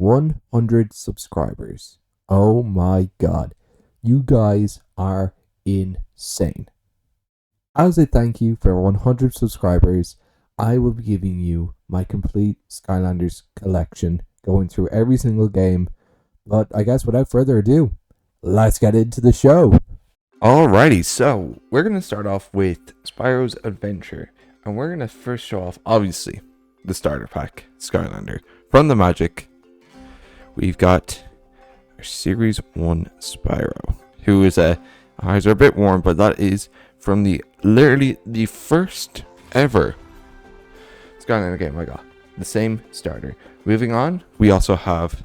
100 subscribers. Oh my god. You guys are insane. As a thank you for 100 subscribers, I will be giving you my complete Skylanders collection, going through every single game. But I guess without further ado, let's get into the show. Alrighty, so we're going to start off with Spyro's Adventure. And we're going to first show off, obviously, the starter pack, Skylander. From the Magic, we've got our Series 1 Spyro, who is eyes are a bit warm, but that is from literally the first ever Skylander game I got. The same starter. Moving on, we also have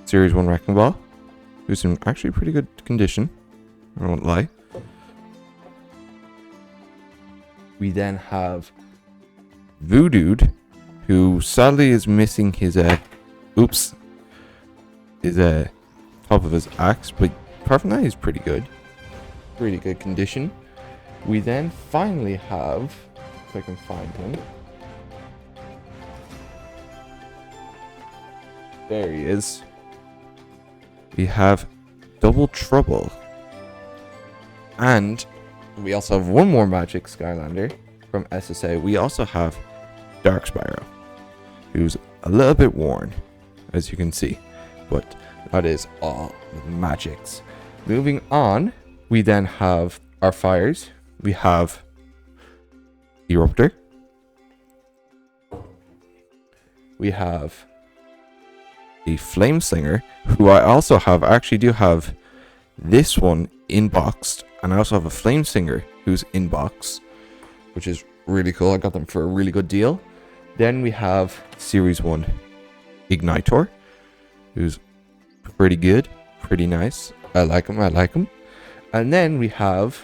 Series 1 Wrecking Ball, who's in actually pretty good condition. I won't lie. We then have Voodooed, who sadly is missing his top of his axe, but apart from that, he's pretty good. Pretty good condition. We then finally have, if I can find him. There he is. We have Double Trouble. And we also have one more Magic Skylander from SSA. We also have Dark Spyro, who's a little bit worn, as you can see. But that is all the Magics. Moving on, we then have our fires. We have Eruptor. We have the Flame Slinger, who I also have. I actually do have this one inboxed, and I also have a Flame Slinger who's inboxed, which is really cool. I got them for a really good deal. Then we have Series 1 Ignitor, who's pretty good, pretty nice. I like him. And then we have,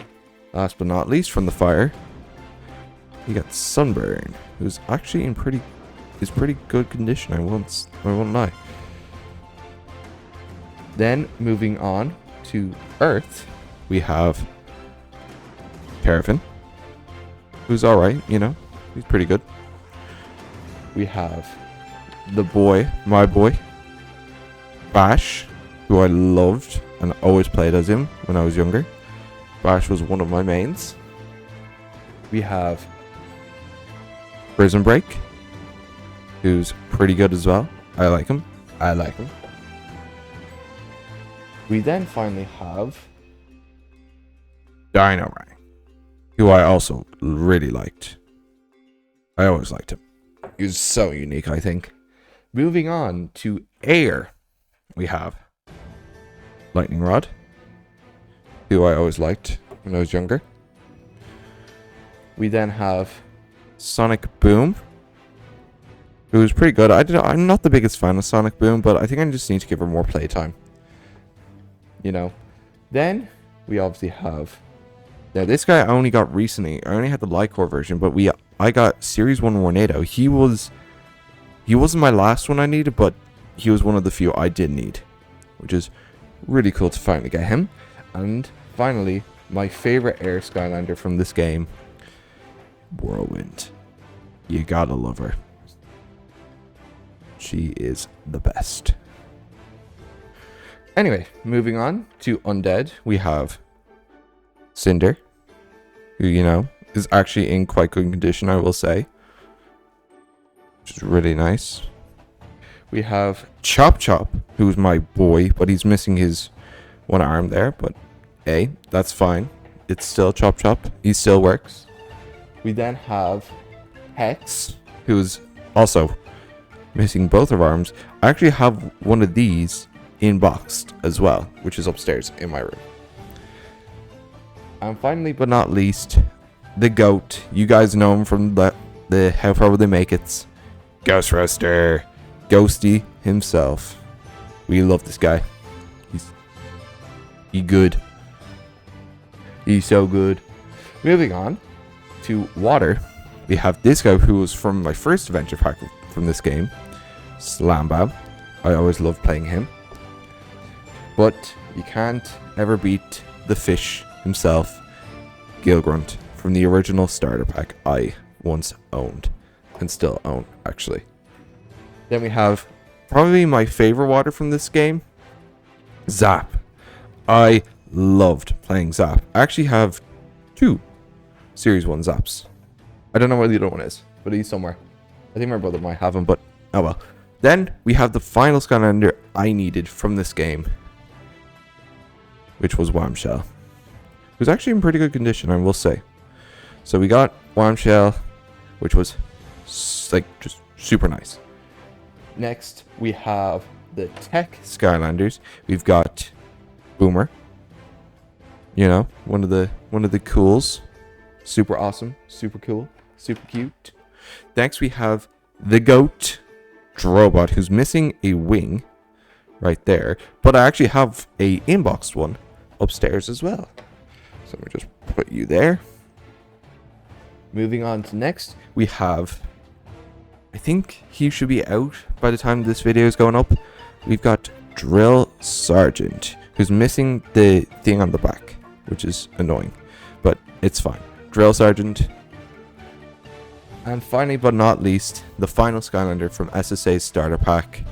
last but not least, from the fire, we got Sunburn, who's actually in pretty good condition. I won't lie. Then moving on to Earth, we have Terrafin, who's alright, he's pretty good. We have my boy, Bash, who I loved and always played as him when I was younger. Bash was one of my mains. We have Prison Break, who's pretty good as well. I like him. We then finally have Dino Rang, who I also really liked. I always liked him. He was so unique, I think. Moving on to Air, we have Lightning Rod, who I always liked when I was younger. We then have Sonic Boom, who was pretty good. I'm not the biggest fan of Sonic Boom, but I think I just need to give her more playtime. Then we obviously have. Now this guy I only got recently. I only had the Lycor version, but I got Series 1 Tornado. He wasn't my last one I needed, but he was one of the few I did need, which is really cool to finally get him. And finally, my favorite Air Skylander from this game, Whirlwind. You gotta love her. She is the best. Anyway, moving on to Undead, we have Cinder, who, is actually in quite good condition, I will say, which is really nice. We have Chop Chop, who's my boy, but he's missing his one arm there, but hey, that's fine. It's still Chop Chop. He still works. We then have Hex, who's also missing both of arms. I actually have one of these inboxed as well, which is upstairs in my room. And finally, but not least, the GOAT. You guys know him from the How Far Will They Make It? Ghost Roaster. Ghosty himself. We love this guy. He's good. He's so good. Moving on to Water, we have this guy who was from my first adventure pack from this game, Slambab. I always loved playing him. But you can't ever beat the fish himself, Gilgrunt, from the original starter pack I once owned, and still own, actually. Then we have probably my favorite water from this game, Zap. I loved playing Zap. I actually have 2 Series 1 Zaps. I don't know where the other one is, but he's somewhere. I think my brother might have him, but oh well. Then we have the final Skylander I needed from this game, which was Whamshell. It was actually in pretty good condition, I will say. So we got Whamshell, which was like just super nice. Next, we have the Tech Skylanders. We've got Boomer. You know, one of the cools. Super awesome, super cool, super cute. Next, we have the Goat Drobot, who's missing a wing right there, but I actually have a inboxed one upstairs as well. So let me just put you there. Moving on to next, we have, I think he should be out by the time this video is going up. We've got Drill Sergeant, who's missing the thing on the back, which is annoying, but it's fine. Drill Sergeant. And finally, but not least, the final Skylander from SSA's starter pack.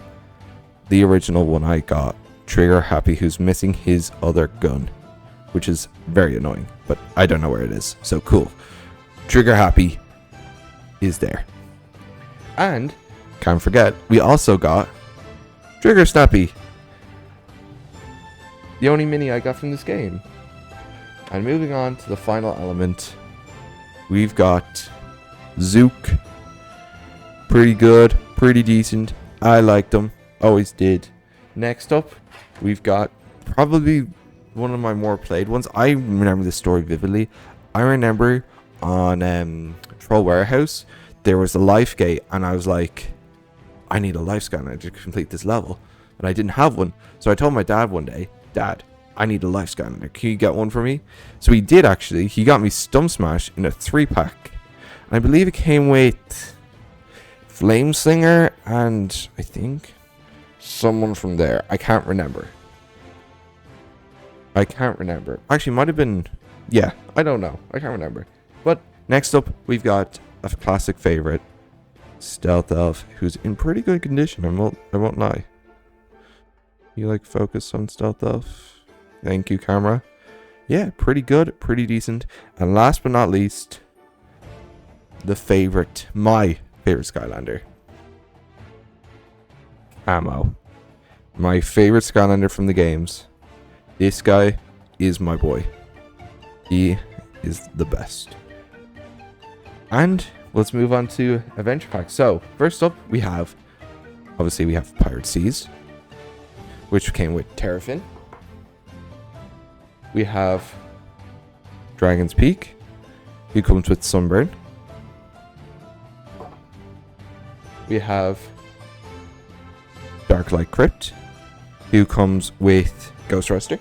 The original one I got. Trigger Happy, who's missing his other gun, which is very annoying, but I don't know where it is. So cool. Trigger Happy is there. And, can't forget, we also got Trigger Snappy. The only mini I got from this game. And moving on to the final element, we've got Zook. Pretty good, pretty decent. I liked them, always did. Next up, we've got probably one of my more played ones. I remember this story vividly. I remember on Troll Warehouse, there was a life gate, and I was like, I need a life scanner to complete this level. And I didn't have one. So I told my dad one day, Dad, I need a life scanner. Can you get one for me? So he did actually. He got me Stump Smash in a 3-pack. And I believe it came with Flame Slinger and I think someone from there. I can't remember. Actually, might have been... Yeah, I don't know. I can't remember. But next up, we've got a classic favorite, Stealth Elf, who's in pretty good condition. I won't lie. You like focus on Stealth Elf? Thank you, camera. Yeah, pretty good, pretty decent. And last but not least, the favorite, my favorite Skylander, Camo. My favorite Skylander from the games. This guy is my boy. He is the best. And let's move on to Adventure Pack. So, first up, we have Pirate Seas, which came with Terrafin. We have Dragon's Peak, who comes with Sunburn. We have Darklight Crypt, who comes with Ghost Roaster.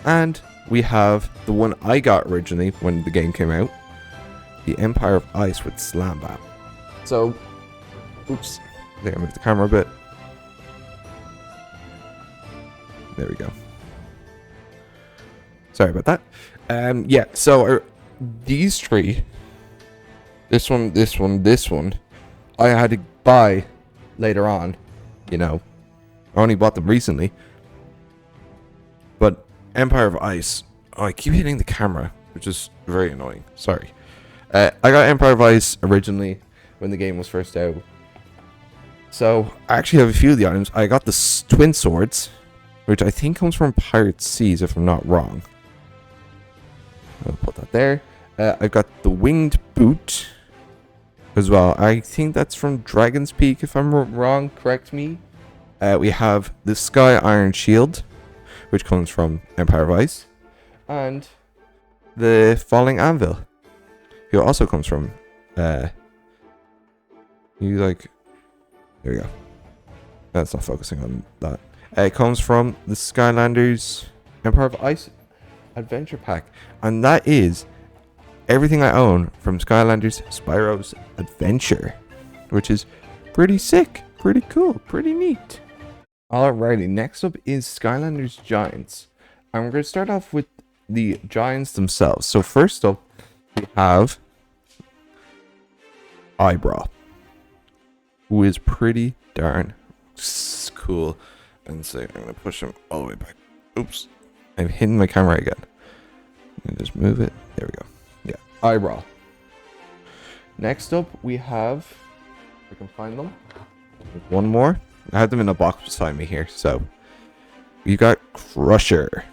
And we have the one I got originally when the game came out, the Empire of Ice with Slam Bam. So, oops, I think I moved the camera a bit. There we go. Sorry about that. Yeah, so these 3, this one, I had to buy later on, you know. I only bought them recently. But Empire of Ice, oh, I keep hitting the camera, which is very annoying. Sorry. I got Empire of Ice originally when the game was first out. So, I actually have a few of the items. I got the Twin Swords, which I think comes from Pirate Seas, if I'm not wrong. I'll put that there. I've got the Winged Boot as well. I think that's from Dragon's Peak, if I'm wrong. Correct me. We have the Sky Iron Shield, which comes from Empire of Ice. And the Falling Anvil, who also comes from... There we go. That's not focusing on that. It comes from the Skylanders Empire of Ice Adventure Pack. And that is everything I own from Skylanders Spyro's Adventure, which is pretty sick, pretty cool, pretty neat. Alrighty, next up is Skylanders Giants. And we're going to start off with the Giants themselves. So first up, we have Eyebrow, who is pretty darn cool. And so I'm going to push him all the way back. Oops. I'm hitting my camera again. Let me just move it. There we go. Yeah. Eyebrow. Next up, we have... If I can find them. One more. I have them in a box beside me here. So, we got Crusher,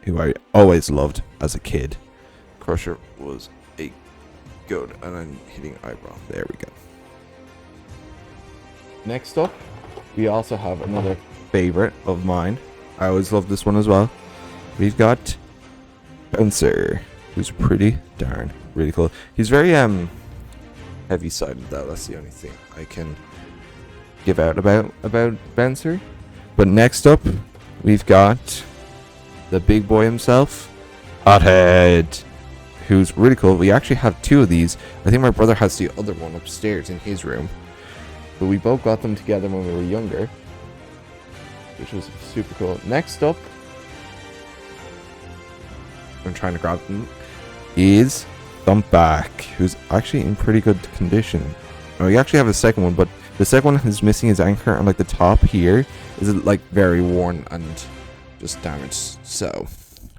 who I always loved as a kid. Crusher was a goat. And I'm hitting eyebrow. There we go. Next up, we also have another favorite of mine. I always loved this one as well. We've got Bouncer, who's pretty darn really cool. He's very heavy sided though. That's the only thing I can give out about Bouncer. But next up, we've got the big boy himself, Hothead, who's really cool. We actually have two of these. I think my brother has the other one upstairs in his room. But we both got them together when we were younger, which was super cool. Next up, I'm trying to grab them, is Thumpback, who's actually in pretty good condition. Oh, we actually have a second one, but the second one is missing his anchor, and like the top here is like very worn and just damaged. So,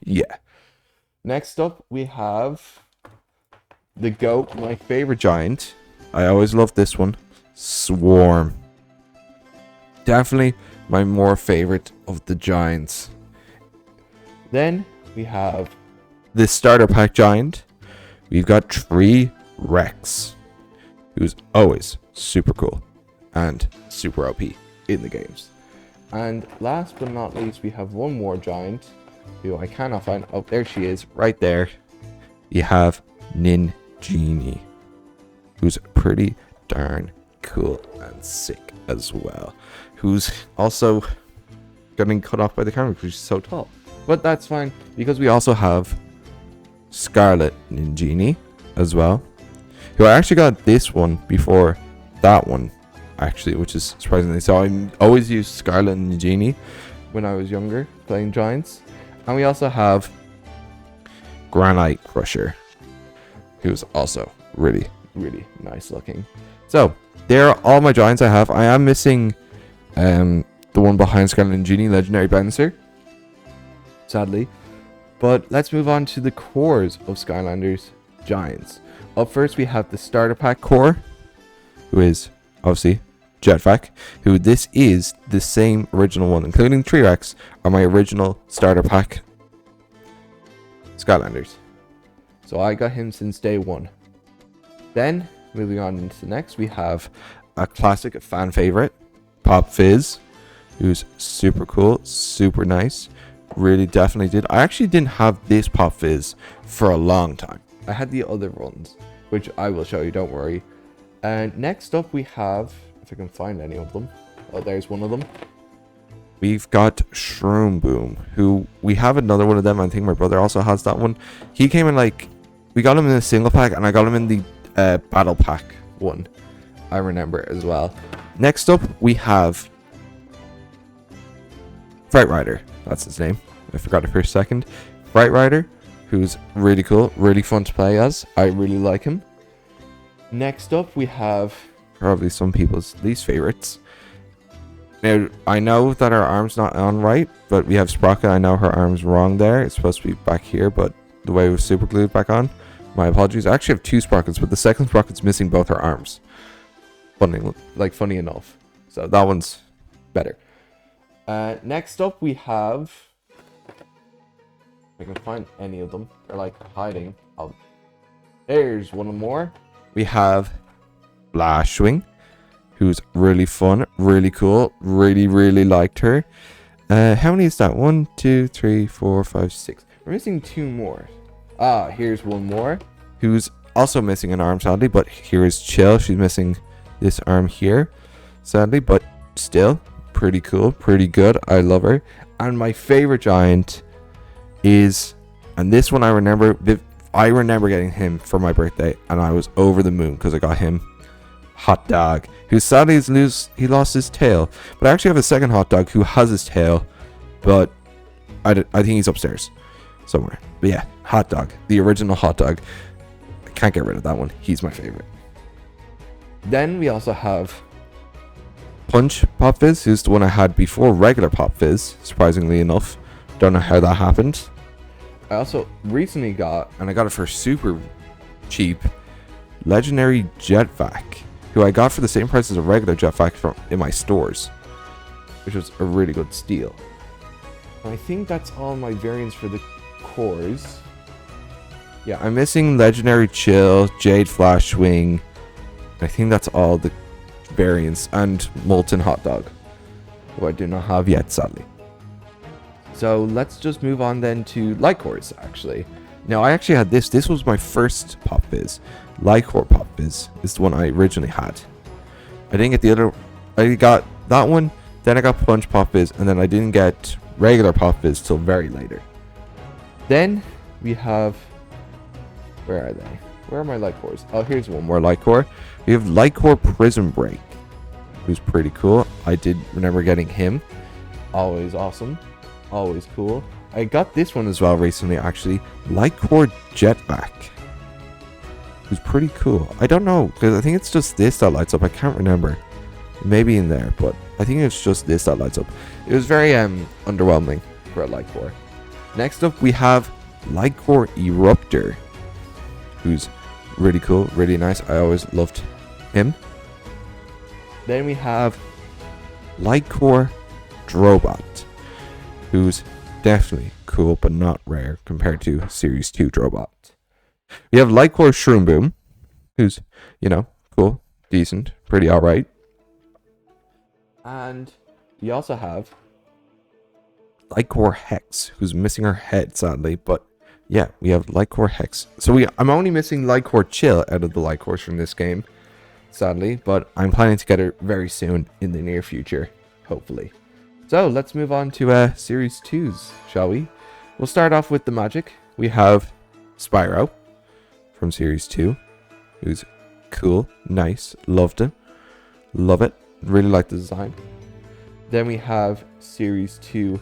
yeah. Next up, we have the goat, my favorite giant. I always loved this one, Swarm. Definitely my more favorite of the giants. Then we have the starter pack giant. We've got Tree Rex, who's always super cool and super OP in the games. And last but not least, we have one more giant who I cannot find. Oh, there she is, right there. You have Ninjini, who's pretty darn cool and sick as well. Who's also getting cut off by the camera because she's so tall. But that's fine, because we also have Scarlet Ninjini as well, who I actually got this one before that one, actually, which is surprisingly. So I always used Scarlet Ninjini when I was younger playing giants. And we also have Granite Crusher, who's also really, really nice looking. So there are all my giants I have. I am missing the one behind Scarlet Ninjini, Legendary Bouncer, sadly. But let's move on to the cores of Skylanders Giants. Up first, we have the starter pack core, who is obviously Jetpack, who this is the same original one, including T-Rex, are my original starter pack Skylanders. So I got him since day one. Then, moving on into the next, we have a classic, a fan favorite, Pop Fizz, who's super cool, super nice. Really definitely did. I actually didn't have this Pop Fizz for a long time. I had the other ones, which I will show you, don't worry. And next up we have, if I can find any of them. Oh, there's one of them. We've got Shroom Boom, who we have another one of them. I think my brother also has that one. He came in like, we got him in a single pack, and I got him in the battle pack one, I remember as well. Next up we have Fright Rider. That's his name. I forgot it for a second. Fright Rider, who's really cool, really fun to play as. I really like him. Next up, we have probably some people's least favorites. Now, I know that our arm's not on right, but we have Sprocket. I know her arm's wrong there. It's supposed to be back here, but the way it was super glued back on. My apologies. I actually have two Sprockets, but the second Sprocket's missing both her arms. Funny enough. So that one's better. Next up, we have... If I can find any of them. They're like hiding. Oh, there's one more. We have Flashwing, who's really fun, really cool. Really, really liked her. How many is that? 1, 2, 3, 4, 5, 6. We're missing two more. Ah, here's one more, who's also missing an arm, sadly. But here is Chill. She's missing this arm here, sadly. But still, pretty cool, pretty good. I love her. And my favorite giant is, and this one I remember getting him for my birthday, and I was over the moon because I got him, Hot Dog, who sadly he lost his tail. But I actually have a second Hot Dog who has his tail, but I think he's upstairs somewhere. But yeah, Hot Dog, the original Hot Dog. I can't get rid of that one. He's my favorite. Then we also have Punch Pop Fizz, who's the one I had before regular Pop Fizz, surprisingly enough. Don't know how that happened. I also recently got, and I got it for super cheap, Legendary Jetvac, who I got for the same price as a regular Jetvac from in my stores, which was a really good steal. And I think that's all my variants for the cores. Yeah, I'm missing Legendary Chill, Jade Flash Swing. I think that's all the variants, and Molten Hot Dog, who I do not have yet, sadly. So let's just move on then to Light Cores, actually. Now, I actually had this. This was my first Pop Fizz. Light Core Pop Fizz is the one I originally had. I didn't get the other. I got that one, then I got Punch Pop Fizz, and then I didn't get regular Pop Fizz till very later. Then we have... Where are they? Where are my Light Cores? Oh, here's one more Light Core. We have Light Core Prism Break, who's pretty cool. I did remember getting him. Always awesome. Always cool. I got this one as well recently, actually. Light Core Jetpack, who's pretty cool. I don't know, because I think it's just this that lights up. I can't remember. Maybe in there, but I think it's just this that lights up. It was very underwhelming for a Light Core. Next up, we have Light Core Eruptor, who's really cool, really nice. I always loved him. Then we have Light Core Drobot, who's definitely cool but not rare compared to Series 2 Drobot. We have Light Core Shroom Boom, who's, you know, cool, decent, pretty alright. And we also have Light Core Hex, who's missing her head, sadly, but yeah, we have Light Core Hex. So I'm only missing Light Core Chill out of the Light Cores from this game, sadly, but I'm planning to get her very soon in the near future, hopefully. So let's move on to Series 2s, shall we? We'll start off with the magic. We have Spyro from Series 2, who's cool, nice, loved him, love it, really like the design. Then we have Series 2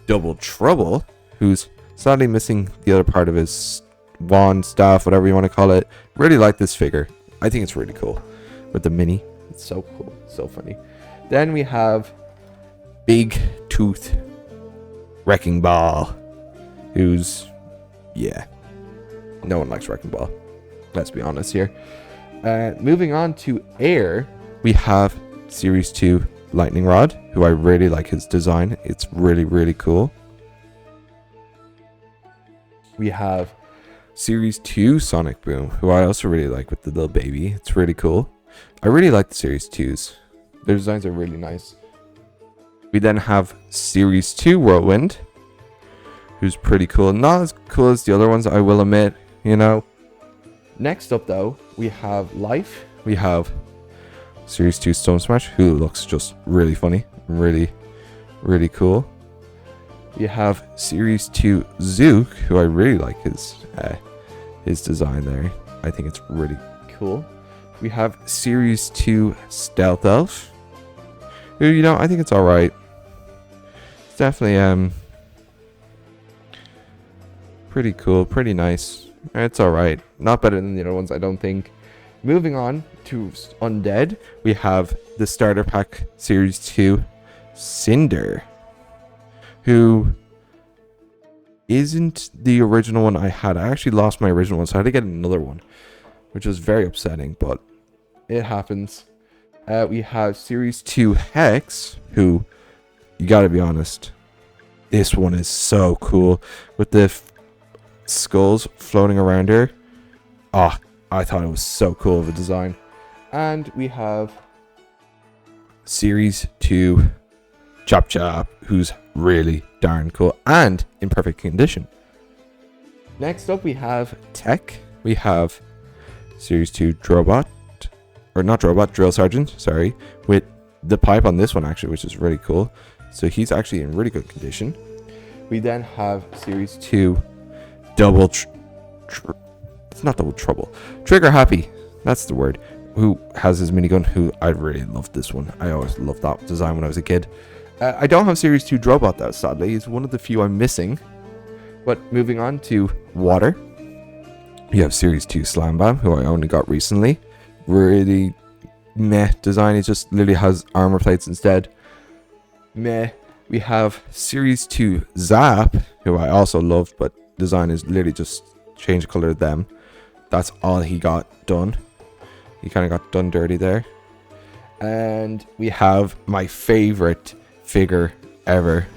Double Trouble, who's sadly missing the other part of his wand, staff, whatever you want to call it. Really like this figure. I think it's really cool with the mini. It's so cool, so funny. Then we have Big Tooth Wrecking Ball, who's, yeah, no one likes Wrecking Ball, let's be honest here. Moving on to Air, we have Series 2 Lightning Rod, who I really like his design. It's really, really cool. We have Series 2 Sonic Boom, who I also really like with the little baby. It's really cool. I really like the Series 2s. Their designs are really nice. We then have Series 2 Whirlwind, who's pretty cool. Not as cool as the other ones, I will admit, you know. Next up, though, we have Life. We have Series 2 Stone Smash, who looks just really funny. Really, really cool. You have Series 2 Zook, who I really like his design there. I think it's really cool. We have Series 2 Stealth Elf, who, you know, I think it's alright. It's definitely pretty cool, pretty nice. It's alright. Not better than the other ones, I don't think. Moving on to Undead, we have the Starter Pack Series 2 Cinder, who isn't the original one I had. I actually lost my original one, so I had to get another one, which was very upsetting, but it happens. We have Series 2 Hex, who, you gotta be honest, this one is so cool with the skulls floating around her. Ah, I thought it was so cool of a design. And we have Series 2 Chop Chop, who's really darn cool and in perfect condition. Next up, we have Tech. We have Series 2 Drobot, or not Drobot, Drill Sergeant, sorry, with the pipe on this one actually, which is really cool. So he's actually in really good condition. We then have Series 2 Double it's not Double Trouble, Trigger Happy, that's the word, who has his minigun, who I really loved this one. I always loved that design when I was a kid. I don't have Series 2 Drobot though, sadly. It's one of the few I'm missing. But moving on to Water, we have Series 2 Slam Bam, who I only got recently. Really meh design. It just literally has armor plates instead. Meh. We have Series 2 Zap, who I also loved, but design is literally just change color of them. That's all he got done. He kind of got done dirty there. And we have my favorite figure ever,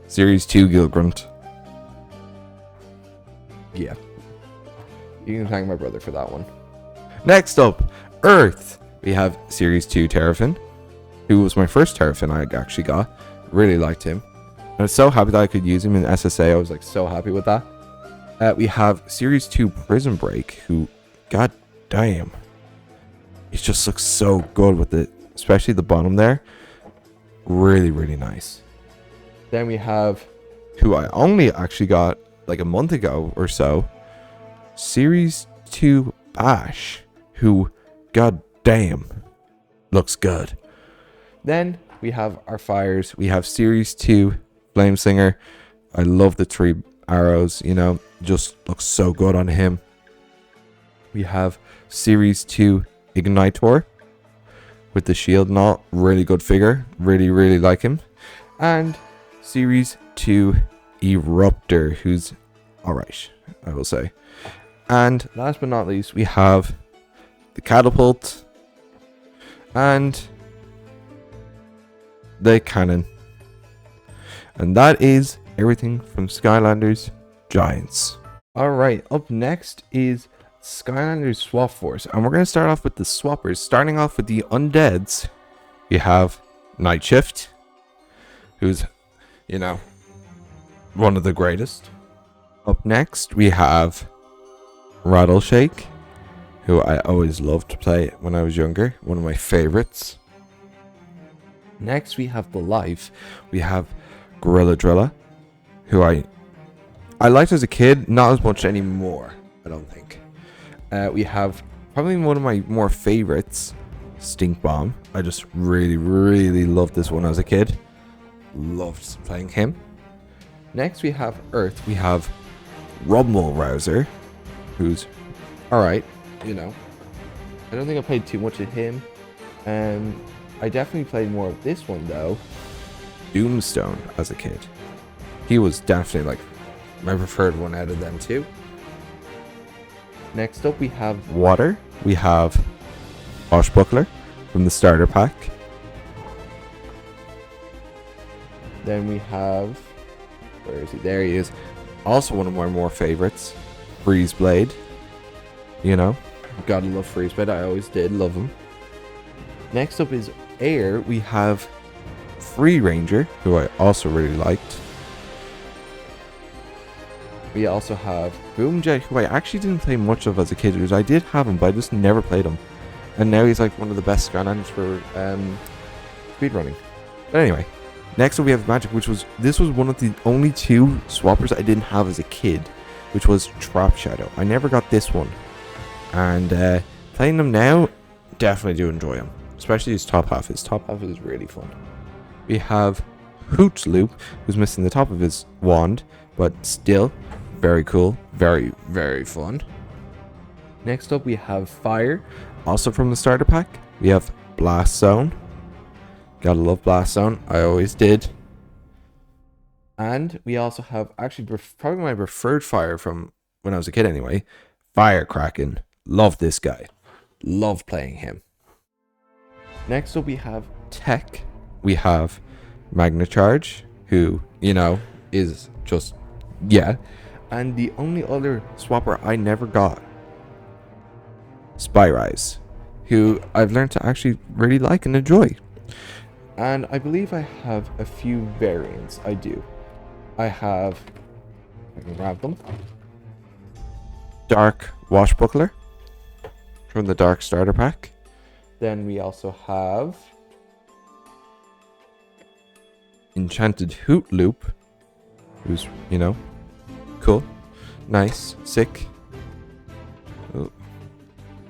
Series 2 Gilgrunt. Yeah. You can thank my brother for that one. Next up, Earth. We have Series 2 Terrafin, who was my first Terrafin I actually got. Really liked him. I was so happy that I could use him in SSA. I was like so happy with that. We have Series 2 Prison Break, who, god damn, it just looks so good with it, especially the bottom there. Really, really nice. Then we have, who I only actually got like a month ago or so, Series 2 Bash, who, god damn, looks good. Then we have our fires. We have Series 2 Flame Singer. I love the 3 arrows, you know, just looks so good on him. We have Series 2 Ignitor with the shield and all. Really good figure. Really, really like him. And Series 2 Eruptor, who's alright, I will say. And last but not least, we have the Catapult and the Cannon. And that is everything from Skylanders Giants. Alright, up next is Skylanders Swap Force. And we're going to start off with the swappers. Starting off with the undeads, we have Night Shift, who's, you know, one of the greatest. Up next, we have Rattleshake, who I always loved to play when I was younger. One of my favorites. Next, we have the Life. We have Gorilla Drilla, who I liked as a kid, not as much anymore, I don't think. We have probably one of my more favorites, Stink Bomb. I just really, really loved this one as a kid. Loved playing him. Next, we have Earth. We have Rumble Rouser, who's alright, you know. I don't think I played too much of him. I definitely played more of this one, though. Doomstone as a kid. He was definitely like my preferred one out of them too. Next up, we have Water. We have Swashbuckler from the starter pack. Then we have, where is he? There he is. Also one of my more favorites, Freeze Blade. You know, gotta love Freeze Blade. I always did love him. Next up is Air. We have Free Ranger, who I also really liked. We also have Boomjet, who I actually didn't play much of as a kid. I did have him, but I just never played him. And now he's like one of the best Skylanders for speedrunning. But anyway, next up we have Magic, this was one of the only 2 swappers I didn't have as a kid, which was Trap Shadow. I never got this one. And playing them now, definitely do enjoy him. Especially his top half. His top half is really fun. We have Hooch Loop, who's missing the top of his wand, but still very cool, very, very fun. Next up, we have Fire, also from the starter pack. We have Blast Zone. Gotta love Blast Zone. I always did. And we also have, actually, probably my preferred Fire from when I was a kid anyway, Firecracken. Love this guy. Love playing him. Next up, we have Tech. We have Magnacharge, who, you know, is just, yeah. And the only other swapper I never got, Spyro, who I've learned to actually really like and enjoy. And I believe I have a few variants. I do. I have, I can grab them, Dark Washbuckler from the Dark Starter Pack. Then we also have Enchanted Hoot Loop, who's, you know, cool, nice, sick. Oh.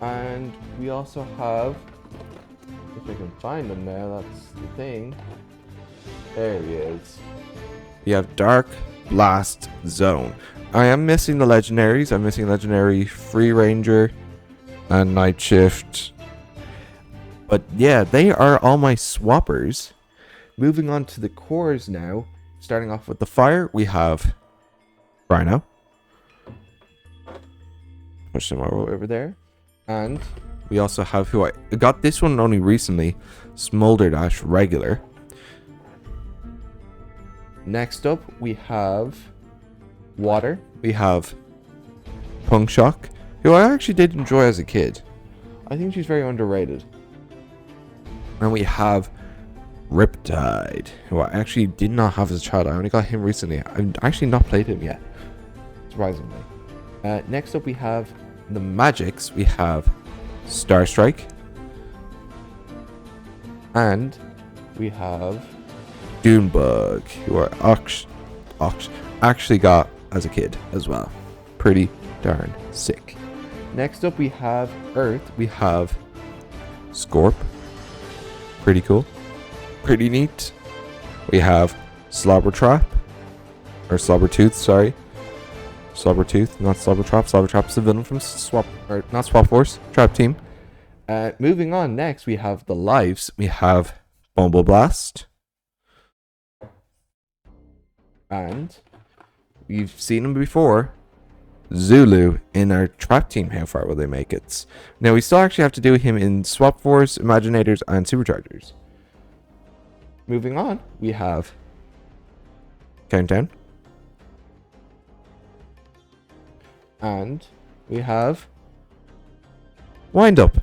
And we also have, if I can find him now, that's the thing. There he is. We have Dark Blast Zone. I am missing the legendaries. I'm missing legendary Free Ranger and Night Shift But yeah, they are all my swappers. Moving on to the cores now. Starting off with the fire, we have Rhino. Push them over there. And we also have who I got this one only recently, Smolder Dash regular. Next up, we have Water. We have Punk Shock, who I actually did enjoy as a kid. I think she's very underrated. And we have Riptide, who I actually did not have as a child. I only got him recently. I've actually not played him yet, surprisingly. Next up, we have the Magics. We have Star Strike. And we have Doonbug, who I actually got as a kid as well. Pretty darn sick. Next up, we have Earth. We have Scorp. Pretty cool. Pretty neat. We have Slobbertrap. Or Slobbertooth, sorry. Slobbertooth, not Slobbertrap. Slobbertrap's the villain from not Swap Force, Trap Team. Moving on, next we have the lives. We have Bumble Blast. And we've seen him before. Zulu in our Trap Team. How far will they make it? Now we still actually have to do him in Swap Force, Imaginators, and Superchargers. Moving on, we have Countdown. And we have Wind Up.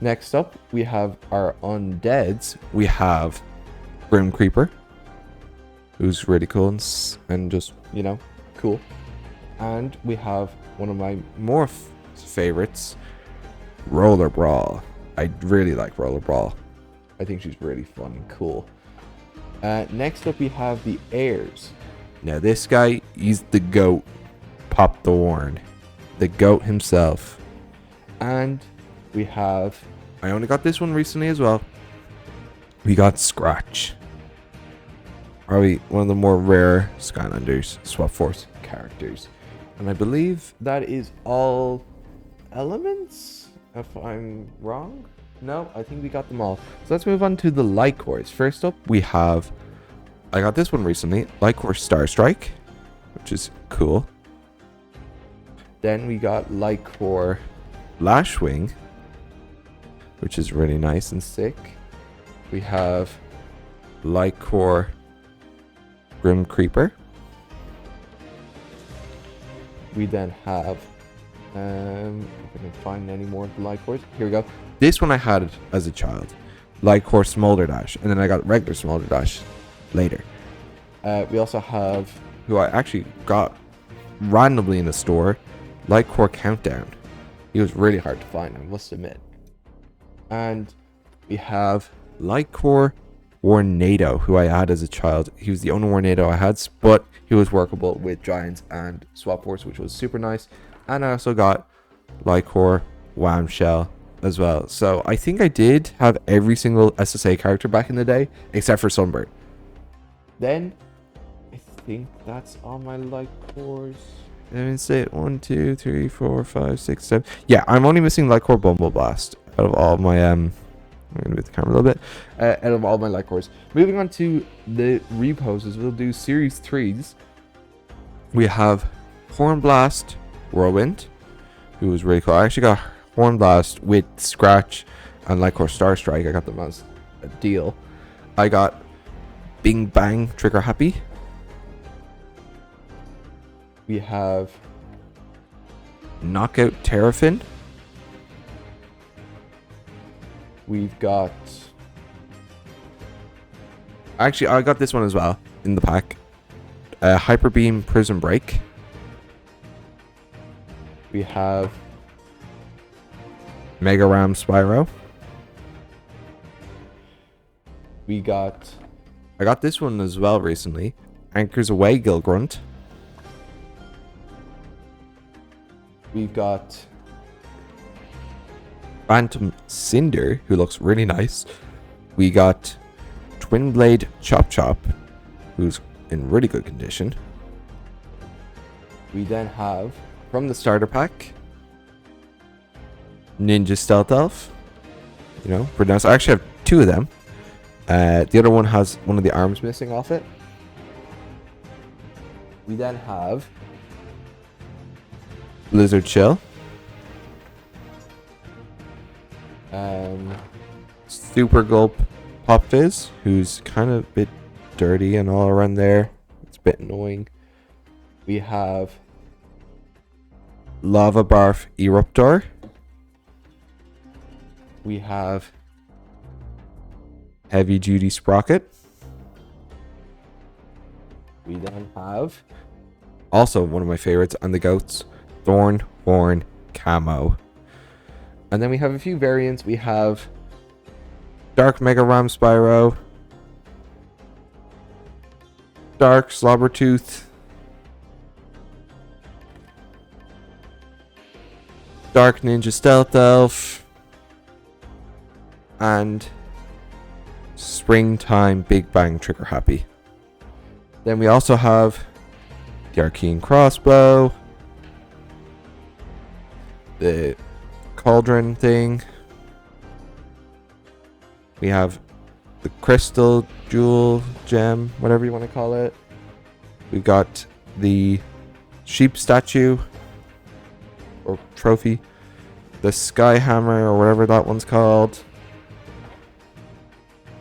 Next up, we have our undeads. We have Grim Creeper, who's really cool and just, you know, cool. And we have one of my more favorites, Roller Brawl. I really like Roller Brawl. I think she's really fun and cool. Next up, we have the heirs. Now this guy, he's the GOAT. Pop the Warren. The GOAT himself. And we have, I only got this one recently as well. We got Scratch. Probably one of the more rare Skylanders Swap Force characters. And I believe that is all elements, if I'm wrong. No, I think we got them all. So let's move on to the light cores. First up, we have, I got this one recently, Light Core Star Strike, which is cool. Then we got Light Core Lashwing, which is really nice and sick. We have Light Core Grim Creeper. We then have, if I can find any more Light Cores. Here we go. This one I had as a child, Light Core Smolder Dash, and then I got regular Smolder Dash later. We also have, who I actually got randomly in the store, Light Core Countdown. He was really hard to find, I must admit. And we have Light Core Warnado, who I had as a child. He was the only Warnado I had, but he was workable with Giants and Swap Force, which was super nice. And I also got Light Core Wham Shell as well. So I think I did have every single SSA character back in the day, except for Sunbird. Then I think that's all my Light Cores. Let me say it. 1, 2, 3, 4, 5, 6, 7. Yeah, I'm only missing Light Core Bumble Blast out of all my I'm gonna move the camera a little bit. Out of all my Light Cores. Moving on to the reposes, we'll do series 3s. We have Horn Blast Whirlwind, who was really cool. I actually got Horn Blast with Scratch and Light Core Star Strike. I got them as a deal. I got Bing Bang Trigger Happy. We have Knockout Terrafin. We've got, actually I got this one as well in the pack, Hyper Beam Prison Break. We have Mega Ram Spyro. I got this one as well recently, Anchors Away Gil Grunt. We've got Phantom Cinder, who looks really nice. We got Twin Blade Chop Chop, who's in really good condition. We then have, from the starter pack, Ninja Stealth Elf. You know, pretty nice. I actually have two of them. The other one has one of the arms missing off it. We then have Lizard Chill. Super Gulp Pop Fizz, who's kind of a bit dirty and all around there. It's a bit annoying. We have Lava Barf Eruptor. We have Heavy Duty Sprocket. We then have, also one of my favorites and the goats, Thorn Horn Camo. And then we have a few variants. We have Dark Mega Ram Spyro, Dark Slobbertooth, Dark Ninja Stealth Elf, and Springtime Big Bang Trigger Happy. Then we also have the Arcane Crossbow, the Cauldron thing. We have the Crystal Jewel Gem, whatever you want to call it. We've got the Sheep Statue or Trophy, the Sky Hammer or whatever that one's called,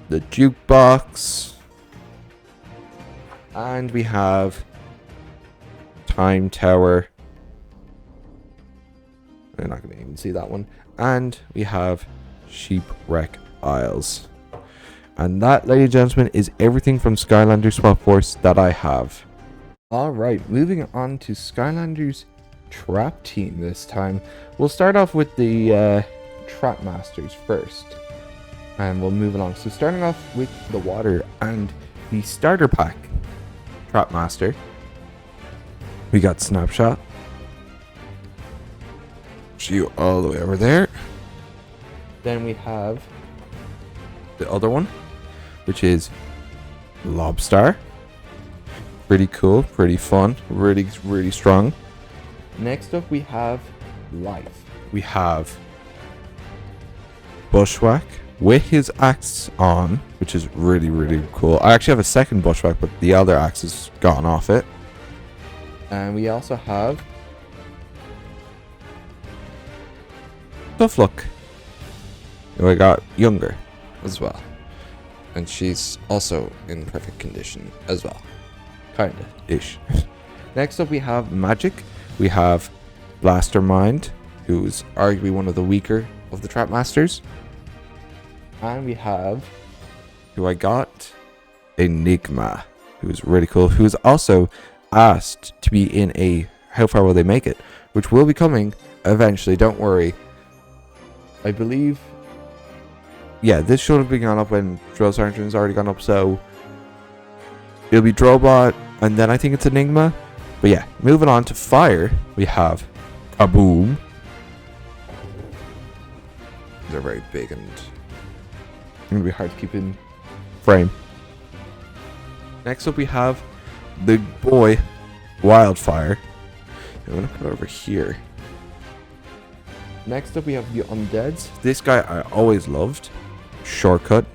the Jukebox, and we have Time Tower. I'm not going to even see that one. And we have Sheepwreck Isles. And that, ladies and gentlemen, is everything from Skylanders Swap Force that I have. Alright, moving on to Skylanders Trap Team this time. We'll start off with the Trap Masters first. And we'll move along. So starting off with the water and the starter pack Trap Master. We got Snapshot. Show you all the way over there. Then we have the other one, which is Lobstar. Pretty cool, pretty fun, really strong. Next up we have Life. We have Bushwhack with his axe on, which is really cool. I actually have a second Bushwhack, but the other axe is gone off it. And we also have Tough Luck, who I got younger as well. And she's also in perfect condition as well. Kinda ish. Next up we have Magic. We have Blastermind, who's arguably one of the weaker of the Trap Masters. And we have, who I got, Enigma, who's really cool, who's also asked to be in a How Far Will They Make It, which will be coming eventually, don't worry. I believe, yeah, this should have been gone up when Drill Sergeant's already gone up, so it'll be Drobot, and then I think it's Enigma. But yeah, moving on to Fire, we have Kaboom. They're very big and gonna be hard to keep in frame. Next up we have the boy Wildfire. I'm gonna put it over here. Next up we have the Undeads. This guy I always loved. Shortcut.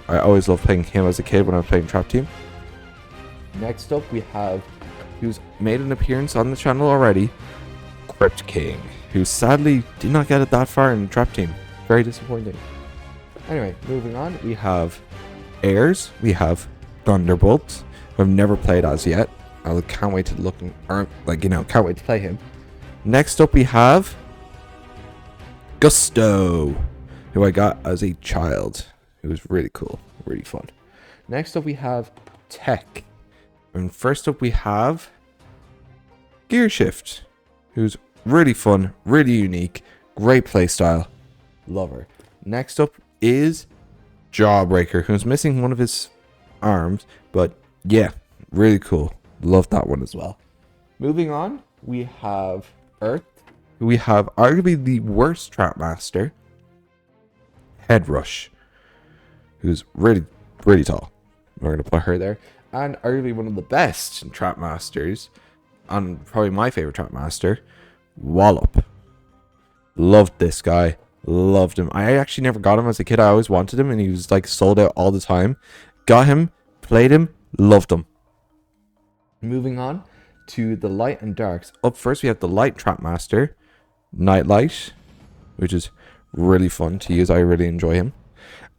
I always loved playing him as a kid when I was playing Trap Team. Next up we have, who's made an appearance on the channel already, Crypt King, who sadly did not get it that far in Trap Team. Very disappointing. Anyway, moving on, we have Airs, we have Thunderbolt, who I've never played as yet. I can't wait to look, can't wait to play him. Next up we have Gusto, who I got as a child. It was really cool, really fun. Next up we have Tech. And first up we have Gear Shift, who's really fun, really unique, great playstyle. Love her. Next up is Jawbreaker, who's missing one of his arms, but yeah, really cool. Love that one as well. Moving on, we have Earth. We have arguably the worst Trap Master, Head Rush, who's really tall. We're going to put her there. And arguably one of the best Trap Masters, and probably my favorite Trap Master, Wallop. Loved this guy. Loved him. I actually never got him as a kid. I always wanted him, and he was like sold out all the time. Got him, played him, loved him. Moving on to the light and darks. Up first, we have the light trap master, Nightlight, which is really fun to use. I really enjoy him.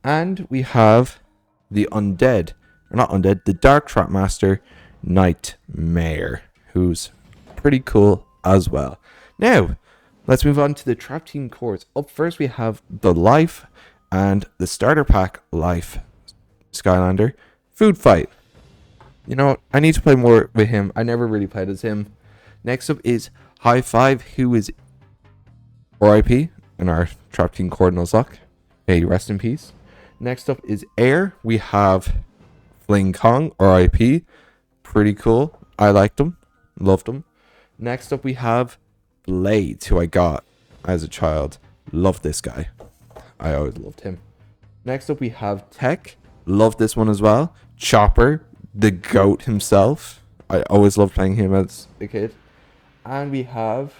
And we have the undead, or not undead, the dark trap master, Nightmare, who's pretty cool as well. Now, let's move on to the trap team cores. Up first, we have the life and the starter pack life Skylander food fight. You know what? I need to play more with him. I never really played as him. Next up is High Five, who is RIP in our trap team core Nuzlocke. Hey, rest in peace. Next up is Air. We have Fling Kong, RIP. Pretty cool. I liked him. Loved him. Next up we have Blades, who I got as a child. Loved this guy. I always loved him. Next up we have Tech. Loved this one as well. Chopper, the GOAT himself. I always loved playing him as a kid. And we have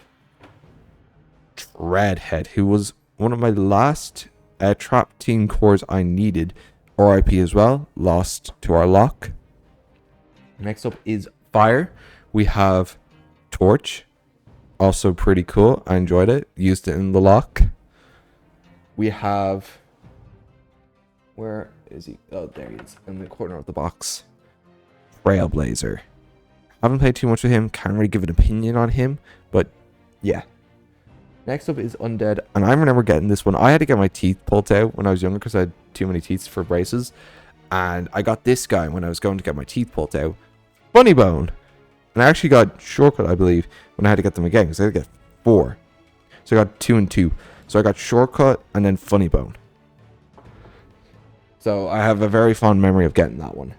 Dreadhead, who was one of my last trap team cores I needed. RIP as well. Lost to our lock. Next up is Fire. We have Torch. Also pretty cool. I enjoyed it. Used it in the lock. We have... Where is he? Oh, there he is. In the corner of the box. Trailblazer. Haven't played too much with him. Can't really give an opinion on him. But, yeah. Next up is Undead. And I remember getting this one. I had to get my teeth pulled out when I was younger because I had too many teeth for braces. And I got this guy when I was going to get my teeth pulled out. Funny Bone. And I actually got Shortcut, I believe, when I had to get them again. Because I had to get 4. So I got 2 and 2. So I got Shortcut and then Funny Bone. So I have a very fond memory of getting that one.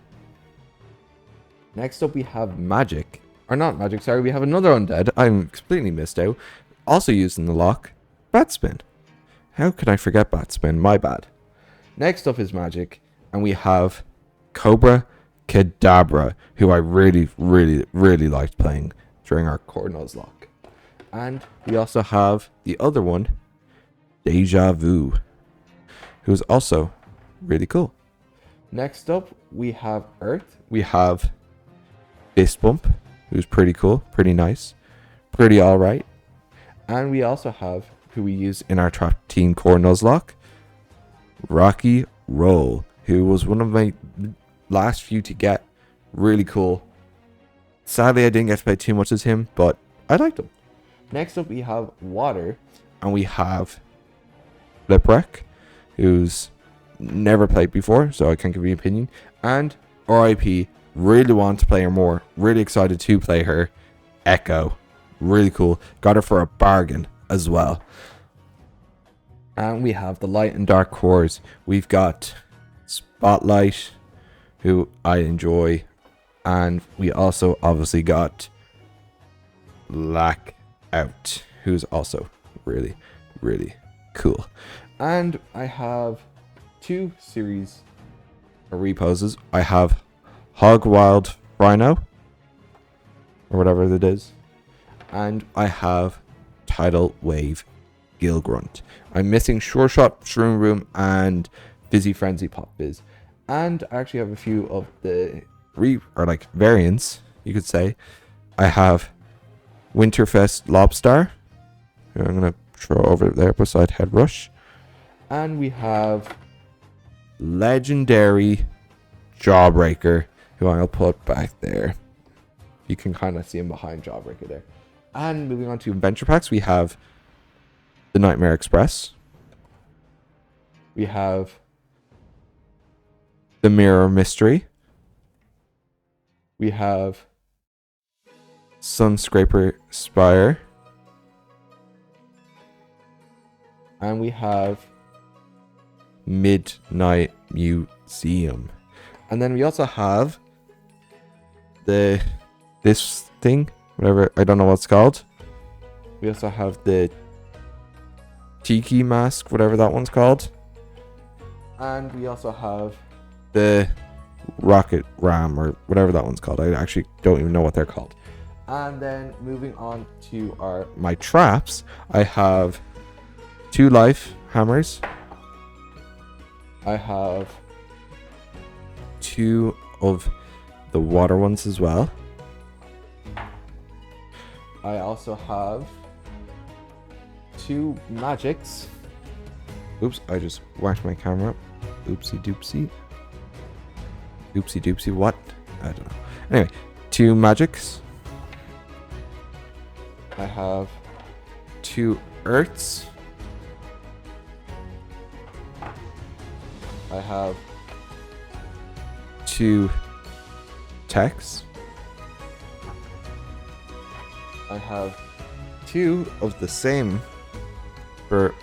Next up we have Magic. Or not Magic, sorry. We have another Undead. I'm completely missed out. Also used in the lock. Batspin. How could I forget Batspin? My bad. Next up is Magic. And we have Cobra Kadabra, who I really, really, really liked playing during our core Nuzlocke. And we also have the other one, Deja Vu, who's also really cool. Next up, we have Earth. We have Fist Bump, who's pretty cool, pretty nice, pretty alright. And we also have, who we use in our trap team core Nuzlocke, Rocky Roll, who was one of my last few to get. Really cool. Sadly, I didn't get to play too much as him, but I liked him. Next up, we have Water, and we have Flipwreck, who's never played before, so I can't give you an opinion. And RIP, really want to play her more. Really excited to play her. Echo, really cool. Got her for a bargain as well. And we have the light and dark cores. We've got Spotlight, who I enjoy, and we also obviously got Blackout, who's also really, really cool. And I have 2 series of reposes. I have Hogwild Rhino, or whatever it is, and I have Tidal Wave Gilgrunt. I'm missing Sure Shot, Shroom Room, and Fizzy Frenzy Pop Biz. And I actually have a few of the variants, you could say. I have Winterfest Lobstar, who I'm going to throw over there beside Head Rush. And we have Legendary Jawbreaker, who I'll put back there. You can kind of see him behind Jawbreaker there. And moving on to Adventure Packs, we have the Nightmare Express. We have the Mirror Mystery. We have Sunscraper Spire. And we have Midnight Museum. And then we also have this thing, whatever, I don't know what it's called. We also have the Tiki Mask, whatever that one's called. And we also have the Rocket Ram, or whatever that one's called. I actually don't even know what they're called. And then moving on to my traps, I have 2 life hammers. I have 2 of the water ones as well. I also have 2 magics. Oops, I just whacked my camera. Oopsie doopsie. Oopsie doopsie, what? I don't know. Anyway, 2 magics. I have 2 earths. I have 2 techs. I have 2 of the same for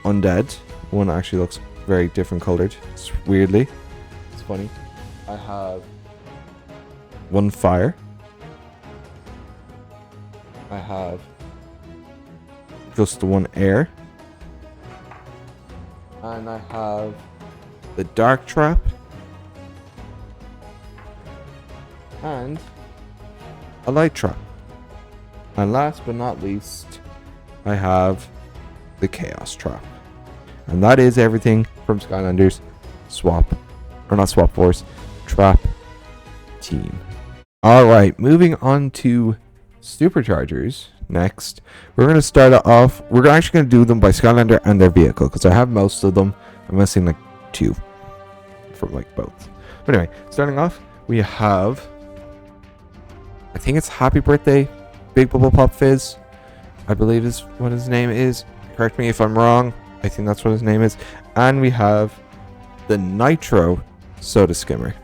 undead. One actually looks very different colored. It's weirdly. It's funny. I have 1 fire. I have just the 1 air. And I have the dark trap. And a light trap. And last but not least, I have the chaos trap. And that is everything from Skylanders Swap Force Trap Team. Alright, moving on to Superchargers next. We're going to start it off. We're actually going to do them by Skylander and their vehicle, because I have most of them. I'm missing like 2 from like both. But anyway, starting off, we have, I think it's Happy Birthday Big Bubble Pop Fizz, I believe is what his name is. Correct me if I'm wrong. I think that's what his name is. And we have the Nitro Soda Skimmer.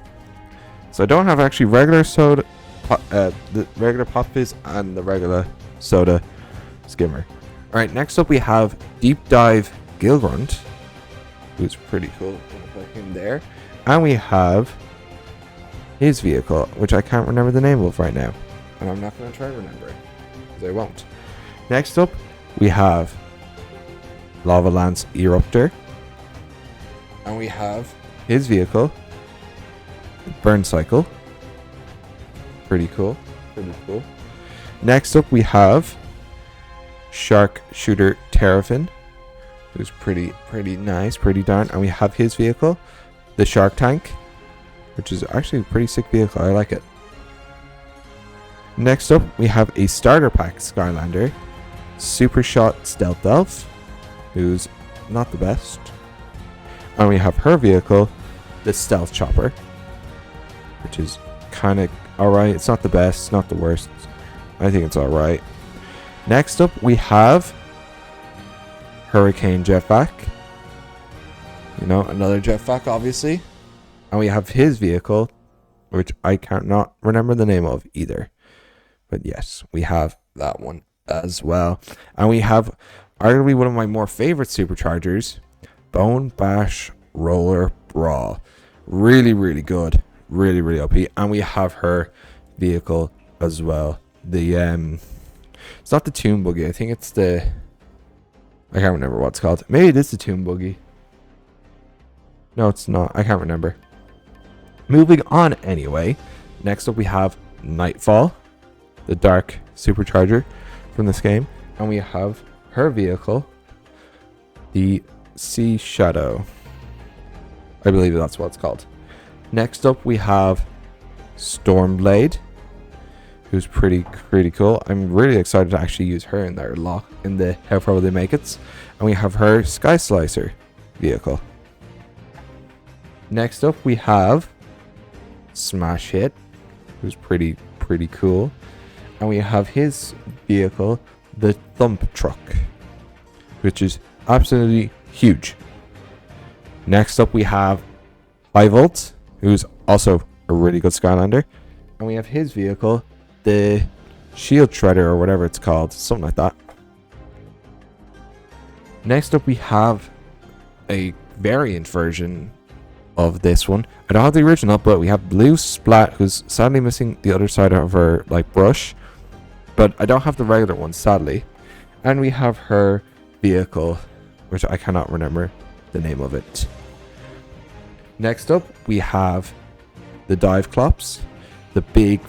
So I don't have actually regular soda, the regular Pop Fizz and the regular Soda Skimmer. Alright, next up we have Deep Dive Gilgrunt, who's pretty cool. Put him there. And we have his vehicle, which I can't remember the name of right now. And I'm not going to try to remember it, because I won't. Next up, we have Lava Lance Eruptor. And we have his vehicle, Burn Cycle. Pretty cool. Pretty cool. Next up, we have Shark Shooter Terrafin, who's pretty nice, pretty darn. And we have his vehicle, the Shark Tank, which is actually a pretty sick vehicle. I like it. Next up, we have a starter pack Skylander, Super Shot Stealth Elf, who's not the best. And we have her vehicle, the Stealth Chopper, which is kind of alright. It's not the best, not the worst. I think it's alright. Next up, we have Hurricane Jetpack. You know, another jetpack, obviously. And we have his vehicle, which I can't not remember the name of either. But yes, we have that one as well. And we have arguably one of my more favorite Superchargers, Bone Bash Roller Brawl. Really good. Really OP. And we have her vehicle as well. The it's not the Toon Buggy. I think it's the, I can't remember what it's called. Maybe it is the Toon Buggy. No, it's not. I can't remember. Moving on anyway. Next up we have Nightfall, the Dark Supercharger from this game. And we have her vehicle, the Sea Shadow. I believe that's what it's called. Next up we have Stormblade, who's pretty cool. I'm really excited to actually use her in their lock in the How Far Will They Make It. And we have her Sky Slicer vehicle. Next up we have Smash Hit, who's pretty cool. And we have his vehicle, the Thump Truck, which is absolutely huge. Next up we have Volt, who's also a really good Skylander. And we have his vehicle, the Shield Shredder, or whatever it's called, something like that. Next up we have a variant version of this one. I don't have the original, but we have Blue Splat, who's sadly missing the other side of her like brush. But I don't have the regular one, sadly. And we have her vehicle, which I cannot remember the name of it. Next up, we have the Dive Clops, the big,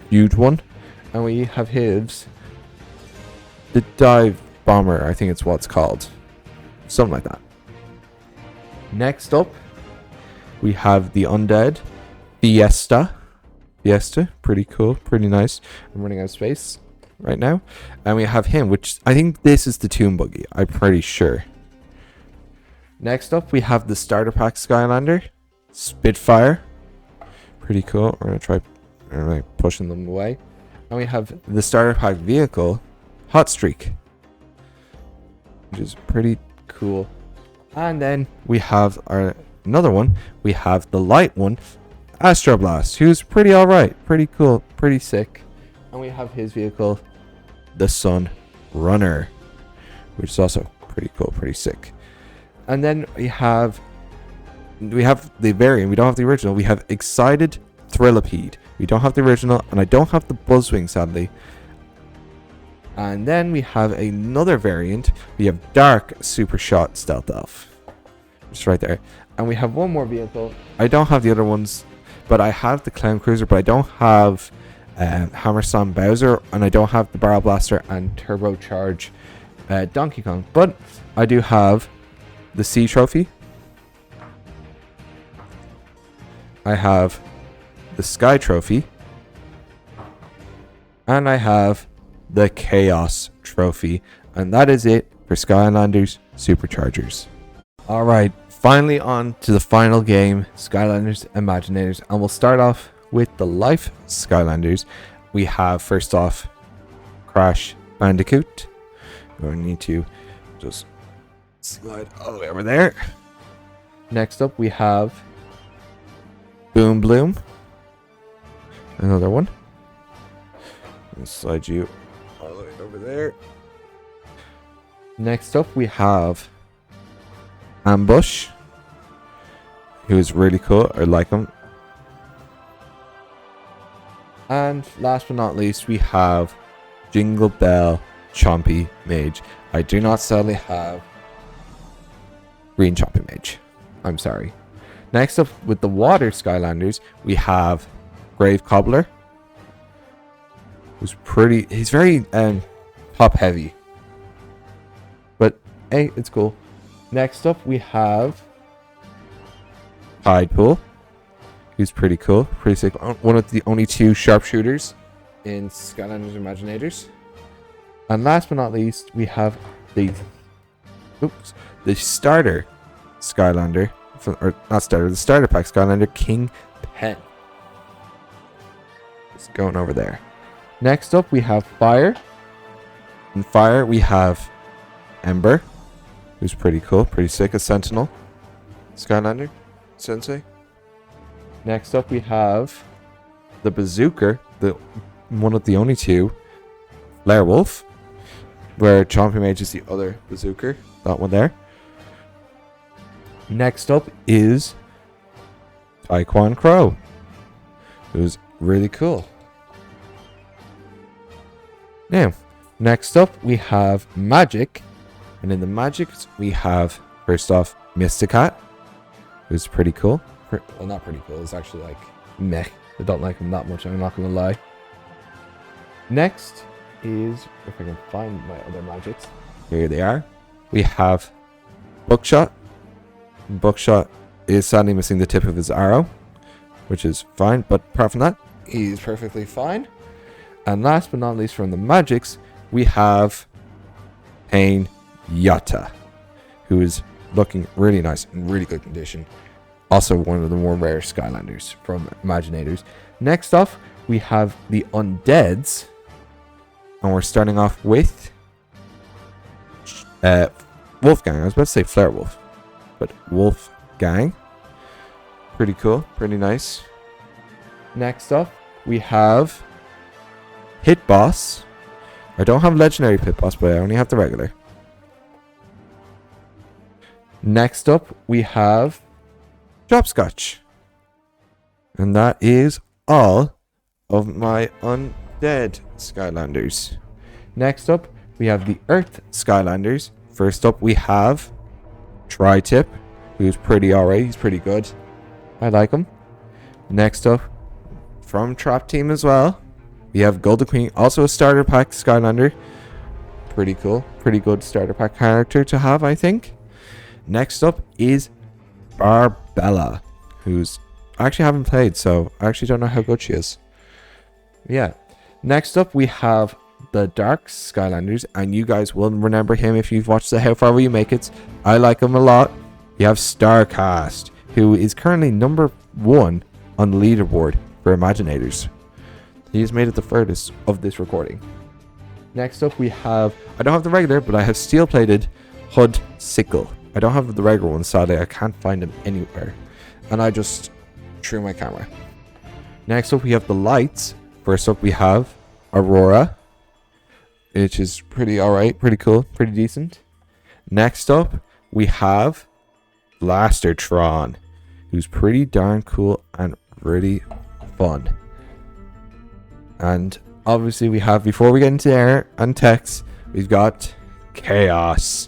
huge one. And we have his, the Dive Bomber, I think it's what it's called. Something like that. Next up, we have the Undead Fiesta. Pretty cool, pretty nice. I'm running out of space right now. And we have him, which I think this is the Toon Buggy. I'm pretty sure. Next up, we have the Starter Pack Skylander Spitfire. Pretty cool. We're gonna try pushing them away. And we have the Starter Pack vehicle Hot Streak, which is pretty cool. And then we have another one. We have the light one, Astro Blast, who's pretty alright, pretty cool, pretty sick. And we have his vehicle, the Sun Runner, which is also pretty cool, pretty sick. And then we have the variant. We don't have the original. We have Excited Thrillipede. We don't have the original, and I don't have the Buzzwing, sadly. And then we have another variant. We have Dark Super Shot Stealth Elf. Just right there. And we have one more vehicle. I don't have the other ones, but I have the Clown Cruiser, but I don't have Hammerstone Bowser, and I don't have the Barrel Blaster and Turbocharge Donkey Kong. But I do have the Sea Trophy. I have the Sky Trophy. And I have the Chaos Trophy. And that is it for Skylanders Superchargers. Alright, finally on to the final game, Skylanders Imaginators. And we'll start off with the Life Skylanders. We have, first off, Crash Bandicoot. We need to just slide all the way over there. Next up, we have Boom Bloom. Another one. I'll slide you all the way over there. Next up, we have Ambush, who is really cool. I like him. And last but not least, we have Jingle Bell Chompy Mage. I do not sadly have Green Chompy Mage. I'm sorry. Next up, with the Water Skylanders, we have Grave Cobbler, who's he's very top heavy, but hey, it's cool. Next up, we have Tide Pool, who's pretty cool, pretty sick. One of the only two sharpshooters in Skylanders Imaginators. And last but not least, we have the starter Skylander, the starter pack Skylander King Pen. It's going over there. Next up, we have Fire. In Fire, we have Ember, who's pretty cool, pretty sick. A Sentinel Skylander Sensei. Next up, we have the Bazooker, one of the only two, Flare Wolf, where Chompy Mage is the other Bazooker, that one there. Next up is Taekwon Crow, who's really cool. Now, next up we have Magic, and in the Magics we have, first off, Mysticat, who's pretty cool. Well, not pretty cool, it's actually like meh. I don't like him that much, I'm not gonna lie. Next is, if I can find my other Magics, here they are. We have Buckshot. Buckshot is sadly missing the tip of his arrow, which is fine, but apart from that, he's perfectly fine. And last but not least, from the Magics, we have Pain Yata, who is looking really nice, in really good condition. Also one of the more rare Skylanders from Imaginators. Next off, we have the Undeads, and we're starting off with Wolfgang. I was about to say Flare Wolf, but Wolfgang. Pretty cool, pretty nice. Next up, we have Pit Boss. I don't have Legendary Pit Boss, but I only have the regular. Next up, we have Chopscotch. And that is all of my Undead Skylanders. Next up, we have the Earth Skylanders. First up, we have Tri-Tip, who's pretty alright. He's pretty good. I like him. Next up, from Trap Team as well, we have Golden Queen, also a starter pack Skylander. Pretty cool. Pretty good starter pack character to have, I think. Next up is Barbella, who's I actually haven't played, so I actually don't know how good she is. Yeah. Next up, we have the Dark Skylanders, and you guys will remember him if you've watched the How Far Will You Make It. I like him a lot. You have Starcast, who is currently number 1 on the leaderboard for Imaginators. He has made it the furthest of this recording. Next up, we have, I don't have the regular, but I have steel-plated Hud Sickle. I don't have the regular one, sadly. I can't find him anywhere. And I just threw my camera. Next up, we have the lights. First up, we have Aurora, which is pretty alright, pretty cool, pretty decent. Next up, we have Blastertron, who's pretty darn cool and really fun. And obviously we have, before we get into air and text, we've got Chaos.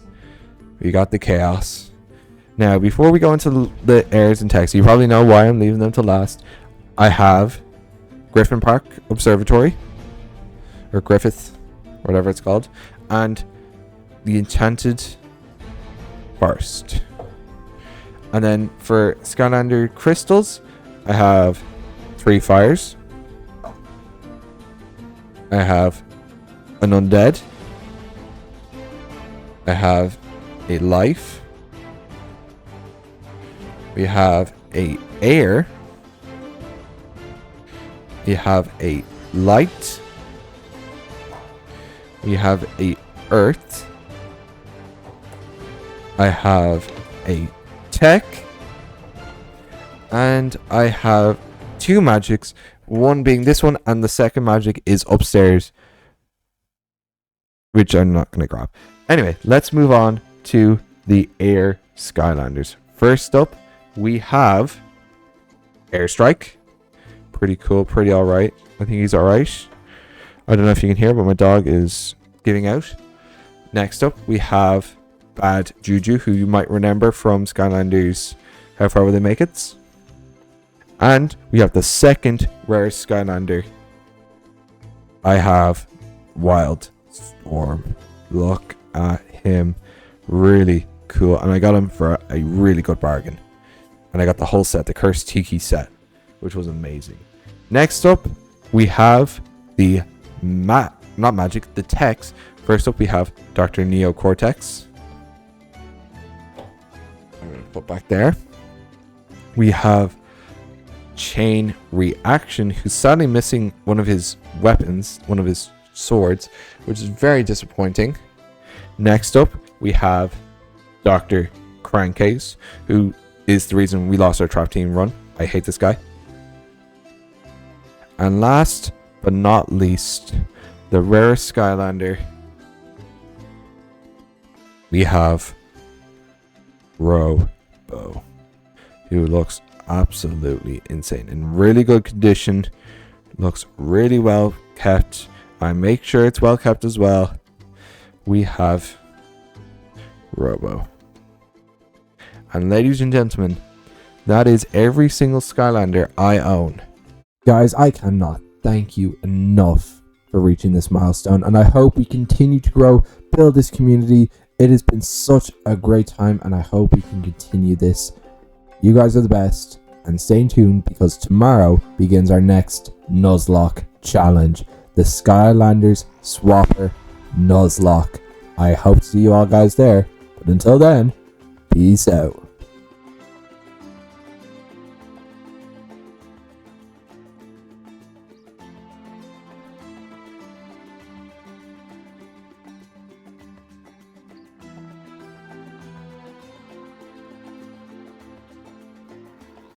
We got the Chaos. Now, before we go into the airs and text, you probably know why I'm leaving them to last. I have Griffin Park Observatory, or Griffith, whatever it's called, and the Enchanted Forest. And then for Skylander Crystals, I have 3 Fires. I have an Undead. I have a Life. We have a Air. We have a Light. We have a Earth. I have a Tech. And I have 2 magics. One being this one, and the second magic is upstairs, which I'm not going to grab. Anyway, let's move on to the Air Skylanders. First up, we have Airstrike. Pretty cool, pretty alright. I think he's alright. I don't know if you can hear, but my dog is giving out. Next up, we have Bad Juju, who you might remember from Skylanders How Far Will They Make It? And we have the second rarest Skylander. I have Wild Storm. Look at him. Really cool. And I got him for a really good bargain. And I got the whole set, the Cursed Tiki set, which was amazing. Next up, we have the the Tex. First up, we have Dr. Neo Cortex. I'm going to put back there. We have Chain Reaction, who's sadly missing one of his weapons, one of his swords, which is very disappointing. Next up, we have Dr. Crankcase, who is the reason we lost our trap team run. I hate this guy. And last but not least, the rarest Skylander, we have Robo, who looks absolutely insane, in really good condition, looks really well kept. I make sure it's well kept as well. We have Robo. And ladies and gentlemen, that is every single Skylander I own. Guys, I cannot thank you enough for reaching this milestone, and I hope we continue to grow, build this community. It has been such a great time, and I hope we can continue this. You guys are the best, and stay tuned because tomorrow begins our next Nuzlocke challenge, the Skylanders Swapper Nuzlocke. I hope to see you all guys there, but until then, peace out.